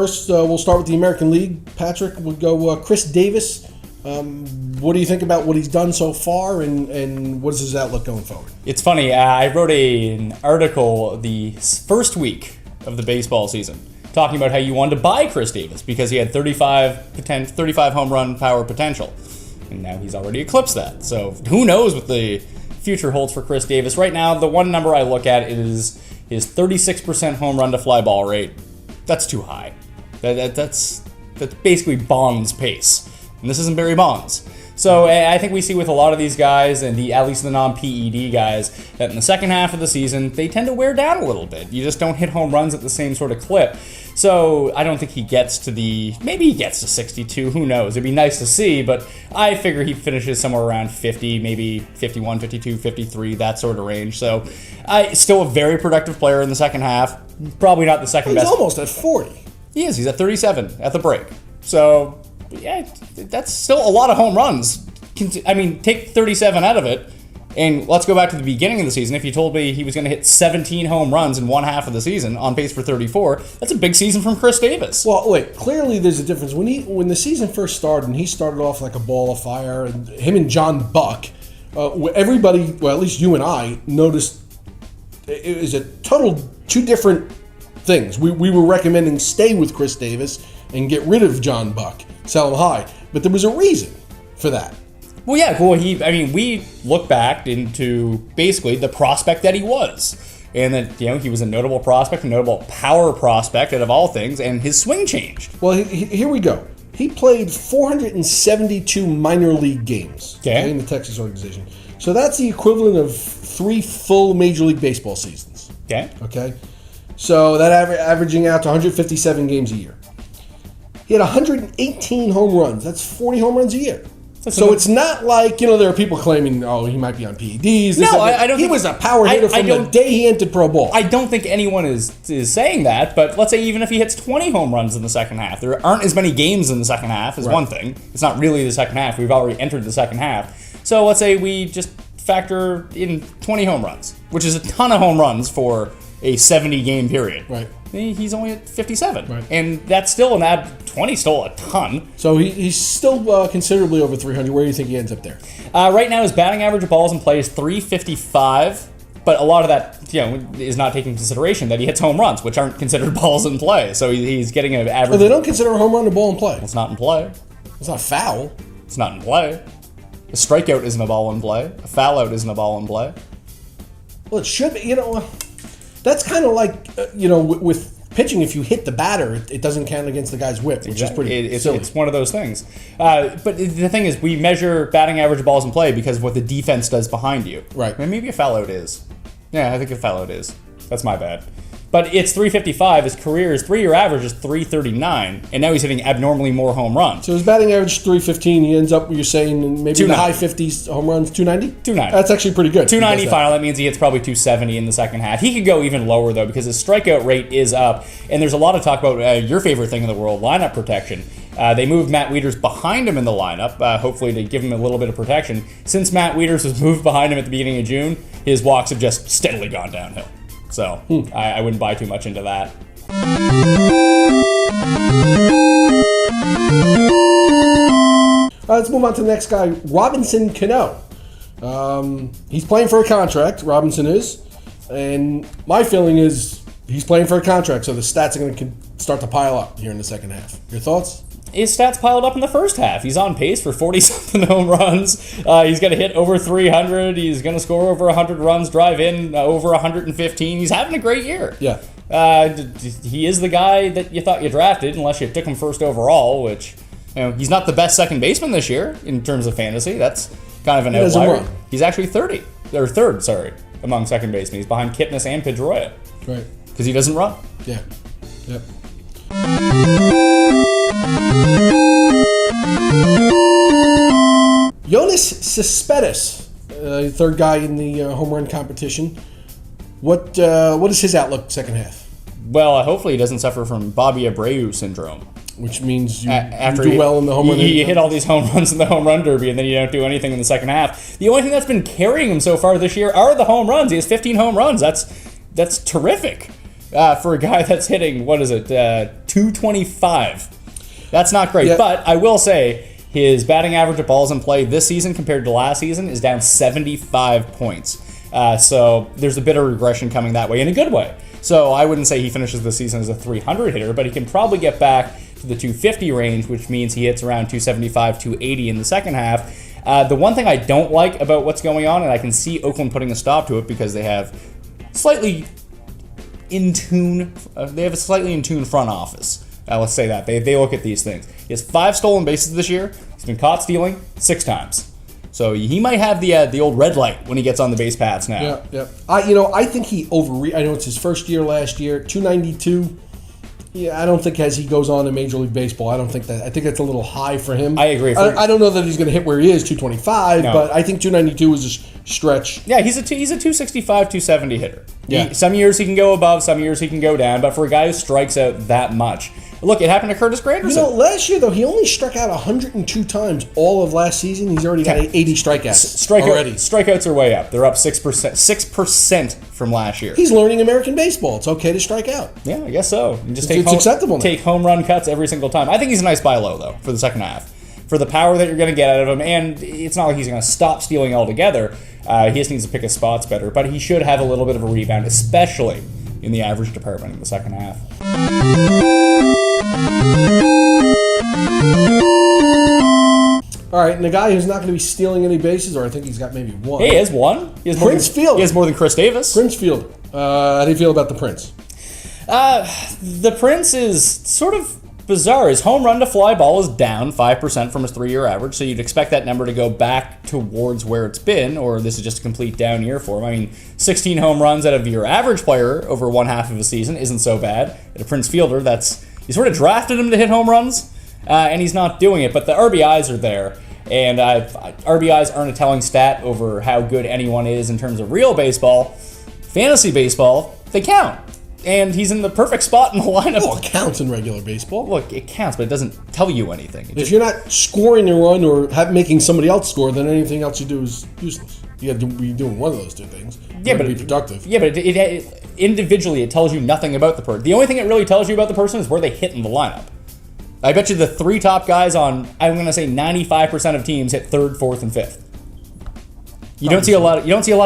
first, we'll start with the American League. Patrick, we'll go Chris Davis. What do you think about what he's done so far, and what is his outlook going forward? It's funny. I wrote an article the first week of the baseball season talking about how you wanted to buy Chris Davis because he had 35 home run power potential. And now he's already eclipsed that. So who knows what the future holds for Chris Davis. Right now, the one number I look at is his 36% home run to fly ball rate. That's too high. That's basically Bonds pace. And this isn't Barry Bonds. So I think we see with a lot of these guys, and at least the non-PED guys, that in the second half of the season, they tend to wear down a little bit. You just don't hit home runs at the same sort of clip. So I don't think he gets to maybe he gets to 62, who knows. It'd be nice to see, but I figure he finishes somewhere around 50, maybe 51, 52, 53, that sort of range. So still a very productive player in the second half. Probably not the second best. He's almost at 40. He is. He's at 37 at the break. So yeah, that's still a lot of home runs. I mean, take 37 out of it, and let's go back to the beginning of the season. If you told me he was going to hit 17 home runs in one half of the season, on pace for 34, that's a big season from Chris Davis. Well, wait, clearly there's a difference. When the season first started, and he started off like a ball of fire, and him and John Buck, everybody, well, at least you and I, noticed it was a total two different things. We were recommending stay with Chris Davis and get rid of John Buck, sell him high. But there was a reason for that. Well, yeah, we look back into basically the prospect that he was. And that, he was a notable prospect, a notable power prospect out of all things, and his swing changed. Well, here we go. He played 472 minor league games in the Texas organization. So that's the equivalent of 3 full Major League Baseball seasons. Okay? So that averaging out to 157 games a year. He had 118 home runs. That's 40 home runs a year. So it's not like, there are people claiming, he might be on PEDs. No, I don't think... He was a power hitter from the day he entered pro ball. I don't think anyone is saying that, but let's say even if he hits 20 home runs in the second half, there aren't as many games in the second half is one thing. It's not really the second half. We've already entered the second half. So let's say we just factor in 20 home runs, which is a ton of home runs for a 70-game period. Right. He's only at 57. Right. And that's still 20 still a ton. So he's still considerably over 300. Where do you think he ends up there? Right now, his batting average of balls in play is 355. But a lot of that, is not taking into consideration that he hits home runs, which aren't considered balls in play. So he's getting an average. Well, they don't consider a home run a ball in play. It's not in play. It's not foul. It's not in play. A strikeout isn't a ball in play. A foul out isn't a ball in play. Well, it should be. That's kind of like, with pitching, if you hit the batter, it doesn't count against the guy's whip, which is pretty silly. It's one of those things. But the thing is, we measure batting average of balls in play because of what the defense does behind you. Right. And maybe a foul out is. Yeah, I think a foul out is. That's my bad. But it's 355. His career, his 3-year average is 339, and now he's hitting abnormally more home runs. So his batting average is 315. He ends up, you're saying, maybe in the high 50s home runs, 290? 290. That's actually pretty good. 290 final. That means he hits probably 270 in the second half. He could go even lower, though, because his strikeout rate is up, and there's a lot of talk about your favorite thing in the world, lineup protection. They moved Matt Wieters behind him in the lineup, hopefully to give him a little bit of protection. Since Matt Wieters was moved behind him at the beginning of June, his walks have just steadily gone downhill. So I wouldn't buy too much into that. Let's move on to the next guy, Robinson Cano. He's playing for a contract, Robinson is. And my feeling is he's playing for a contract, so the stats are going to start to pile up here in the second half. Your thoughts? His stats piled up in the first half. He's on pace for 40-something home runs. He's going to hit over 300. He's going to score over 100 runs, drive in over 115. He's having a great year. Yeah. He is the guy that you thought you drafted, unless you took him first overall, which, he's not the best second baseman this year in terms of fantasy. That's kind of an outlier. He's actually third, among second basemen. He's behind Kipnis and Pedroia. Right. Because he doesn't run. Yeah. Yep. Yoenis Cespedes, third guy in the home run competition. What is his outlook second half? Well, hopefully he doesn't suffer from Bobby Abreu syndrome. Which means you do well in the home run. You hit all these home runs in the home run derby, and then you don't do anything in the second half. The only thing that's been carrying him so far this year are the home runs. He has 15 home runs. That's terrific. For a guy that's hitting, 200 225. That's not great. Yeah. But I will say his batting average of balls in play this season compared to last season is down 75 points. So there's a bit of regression coming that way in a good way. So I wouldn't say he finishes the season as a 300 hitter, but he can probably get back to the 250 range, which means he hits around 275, 280 in the second half. The one thing I don't like about what's going on, and I can see Oakland putting a stop to it because they have slightly in tune front office. Let's say that. They look at these things. He has 5 stolen bases this year. He's been caught stealing 6 times. So he might have the old red light when he gets on the base paths now. Yeah. I think he I know it's his first year last year, 292. Yeah, I don't think as he goes on in Major League Baseball, I think that's a little high for him. I agree. I don't know that he's going to hit where he is, 225, but I think 292 is a stretch. Yeah, he's a 265, 270 hitter. Yeah. Some years he can go above, some years he can go down, but for a guy who strikes out that much. Look, it happened to Curtis Granderson. Last year, though, he only struck out 102 times all of last season. He's already got 80 strikeouts already. Strikeouts are way up. They're up 6% from last year. He's learning American baseball. It's okay to strike out. Yeah, I guess so. And just it's acceptable now. Take home run cuts every single time. I think he's a nice buy low, though, for the second half. For the power that you're going to get out of him, and it's not like he's going to stop stealing altogether. He just needs to pick his spots better, but he should have a little bit of a rebound, especially in the average department in the second half. All right, and the guy who's not going to be stealing any bases, or I think he's got maybe one. Hey, he has one. Prince Fielder. He has more than Chris Davis. Prince Fielder. How do you feel about the Prince? The Prince is sort of bizarre. His home run to fly ball is down 5% from his 3-year average, so you'd expect that number to go back towards where it's been, or this is just a complete down year for him. I mean, 16 home runs out of your average player over one half of a season isn't so bad. At a Prince Fielder, you sort of drafted him to hit home runs, and he's not doing it, but the RBIs are there. And RBIs aren't a telling stat over how good anyone is in terms of real baseball. Fantasy baseball, they count. And he's in the perfect spot in the lineup. Well, it counts in regular baseball. Look, it counts, but it doesn't tell you anything. If you're not scoring a run or making somebody else score, then anything else you do is useless. You have to be doing one of those two things. Yeah, but be productive. Yeah, but it individually, it tells you nothing about the person. The only thing it really tells you about the person is where they hit in the lineup. I bet you the 3 top guys on, I'm going to say 95% of teams hit 3rd, 4th, and 5th. You don't see a lot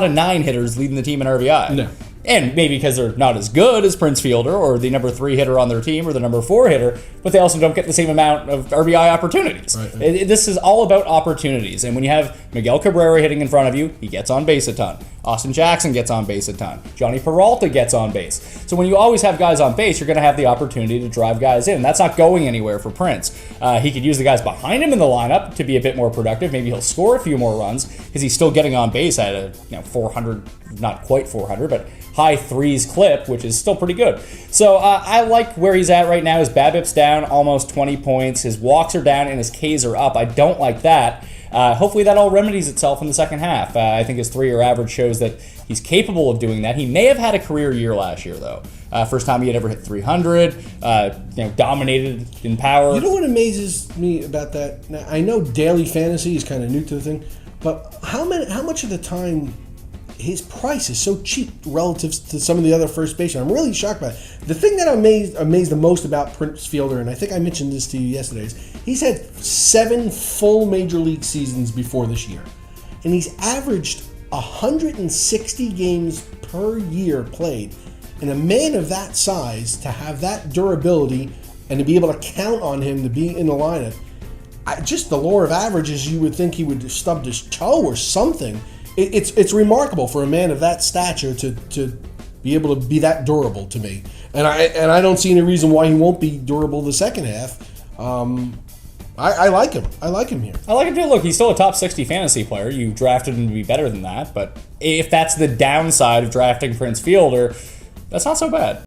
of 9 hitters leading the team in RBI. No. And maybe because they're not as good as Prince Fielder or the number 3 hitter on their team or the number 4 hitter, but they also don't get the same amount of RBI opportunities. Right. This is all about opportunities. And when you have Miguel Cabrera hitting in front of you, he gets on base a ton. Austin Jackson gets on base a ton. Johnny Peralta gets on base. So when you always have guys on base, you're going to have the opportunity to drive guys in. That's not going anywhere for Prince. He could use the guys behind him in the lineup to be a bit more productive. Maybe he'll score a few more runs because he's still getting on base at a 400, not quite 400, but high 3s clip, which is still pretty good. So I like where he's at right now. His BABIP's down almost 20 points. His walks are down and his Ks are up. I don't like that. Hopefully that all remedies itself in the second half. I think his 3-year average shows that he's capable of doing that. He may have had a career year last year, though. First time he had ever hit 300, dominated in power. You know what amazes me about that? Now, I know daily fantasy is kind of new to the thing, but how much of the time his price is so cheap relative to some of the other first basemen? I'm really shocked by it. The thing that I'm amazed the most about Prince Fielder, and I think I mentioned this to you yesterday, is he's had 7 full major league seasons before this year. And he's averaged 160 games per year played. And a man of that size, to have that durability and to be able to count on him to be in the lineup, just the lore of averages, you would think he would have stubbed his toe or something. It's remarkable for a man of that stature to be able to be that durable to me, and I don't see any reason why he won't be durable the second half. I like him. I like him here. I like him too. Look, he's still a top 60 fantasy player. You drafted him to be better than that, but if that's the downside of drafting Prince Fielder, that's not so bad.